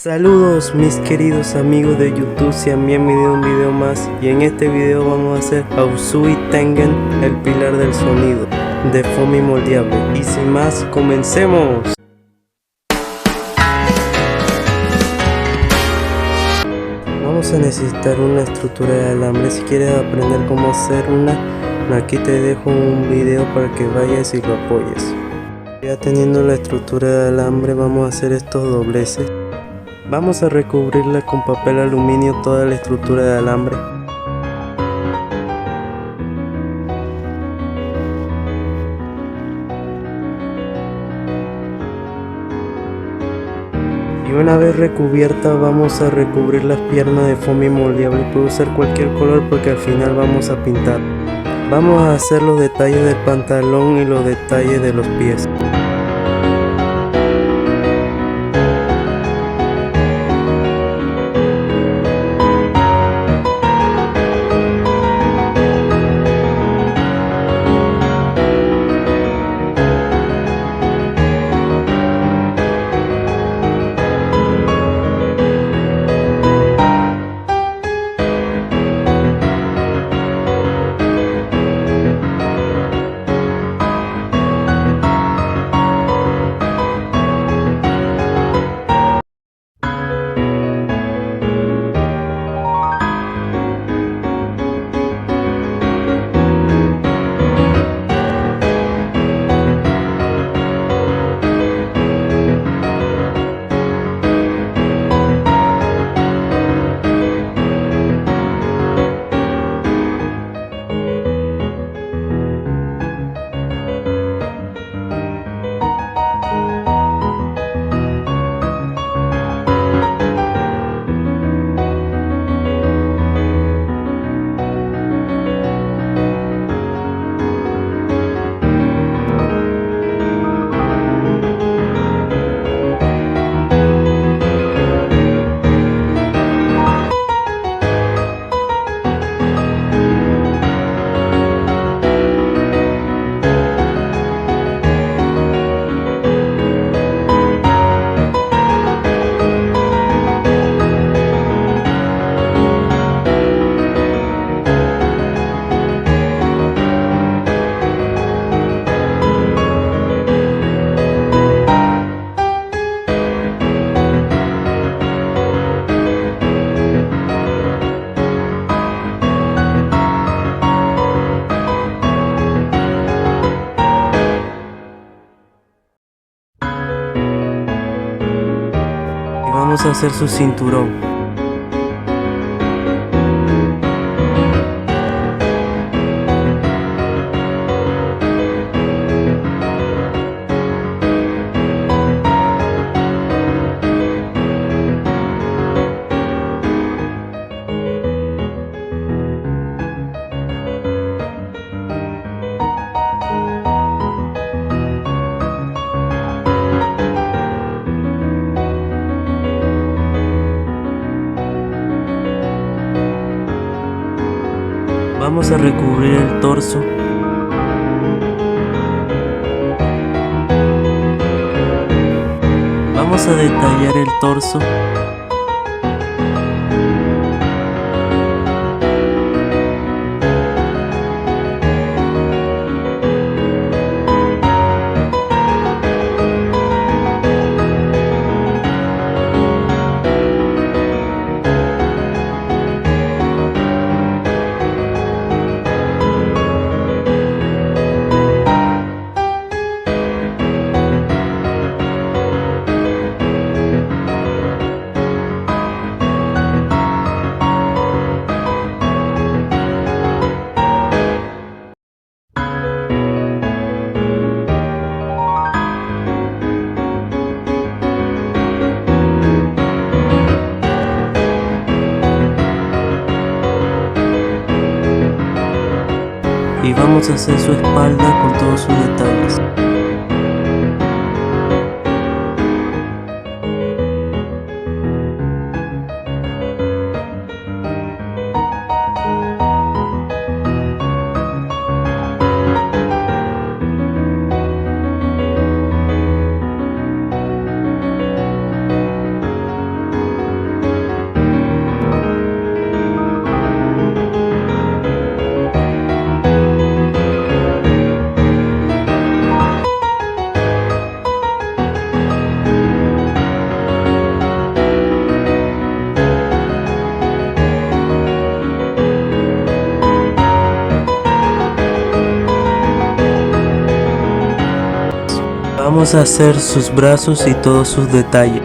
Saludos mis queridos amigos de YouTube, sean bienvenidos a un video más. Y en este video vamos a hacer Usui Tengen, el pilar del sonido de foamy moldeable. Y sin más, comencemos. Vamos a necesitar una estructura de alambre. Si quieres aprender cómo hacer una, aquí te dejo un video para que vayas y lo apoyes. Ya teniendo la estructura de alambre, vamos a hacer estos dobleces. Vamos a recubrirla con papel aluminio toda la estructura de alambre. Y una vez recubierta, vamos a recubrir las piernas de foamy moldeable. Puedo usar cualquier color porque al final vamos a pintar. Vamos a hacer los detalles del pantalón y los detalles de los pies. Vamos a hacer su cinturón. Vamos a recubrir el torso. Vamos a detallar el torso. Y vamos a hacer su espalda con todos sus detalles. Vamos a hacer sus brazos y todos sus detalles.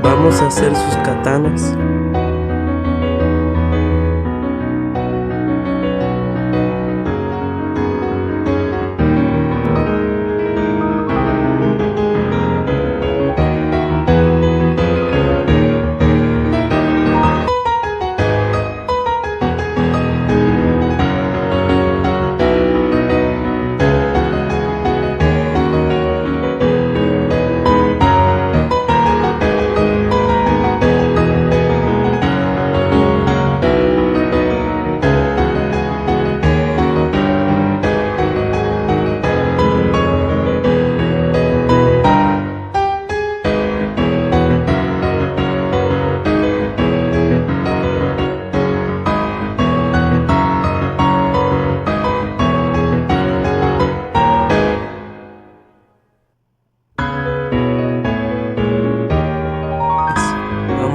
Vamos a hacer sus katanas.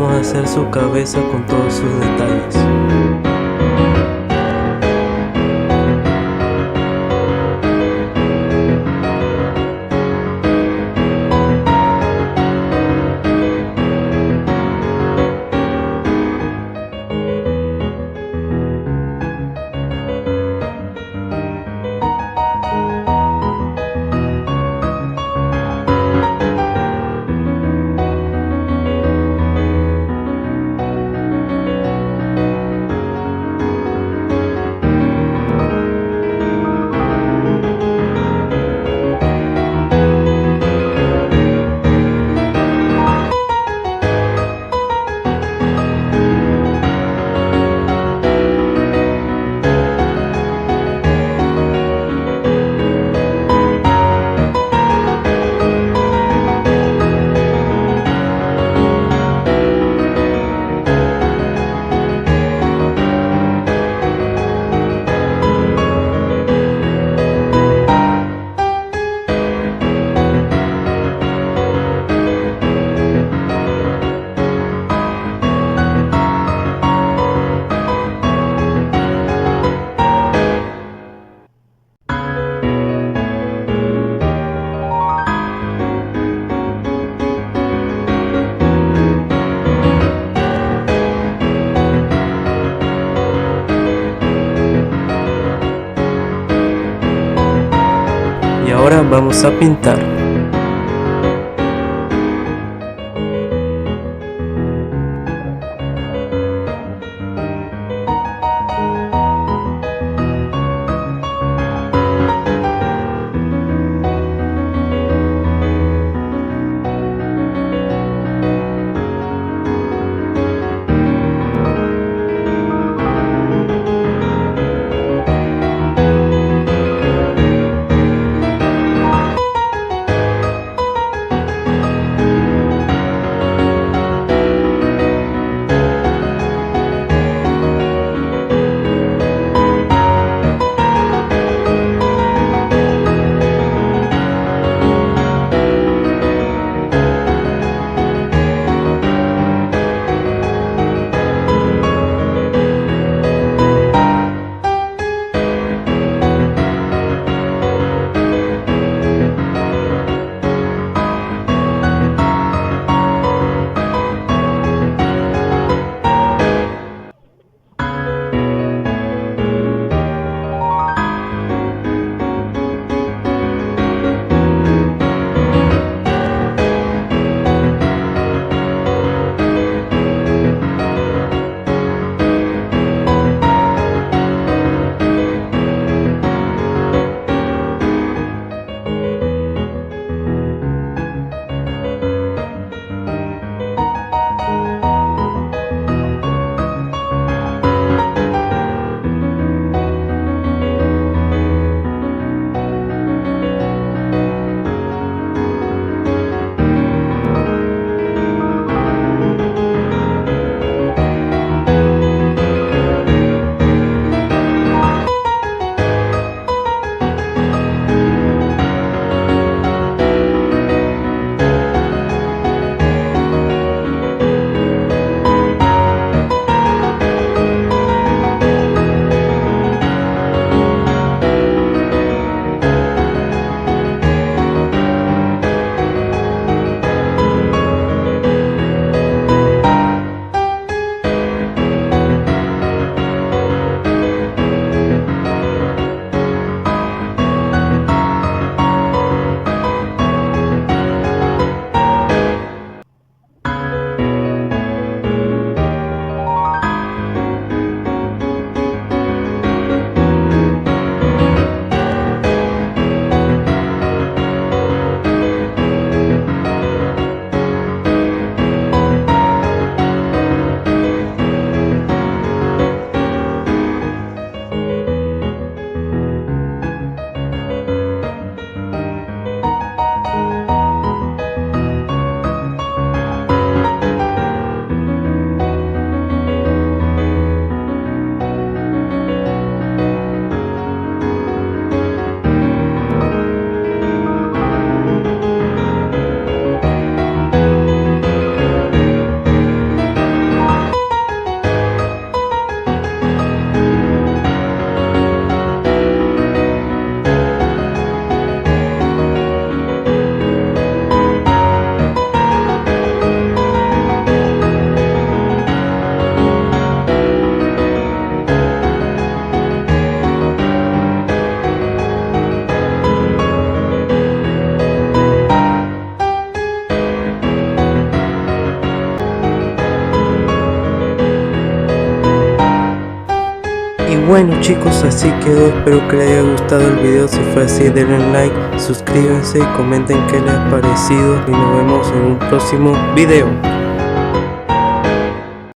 Vamos a hacer su cabeza con todos sus detalles. Y ahora vamos a pintar. bueno chicos, así quedó, espero que les haya gustado el video. Si fue así, denle like, suscríbanse y comenten qué les ha parecido y nos vemos en un próximo video.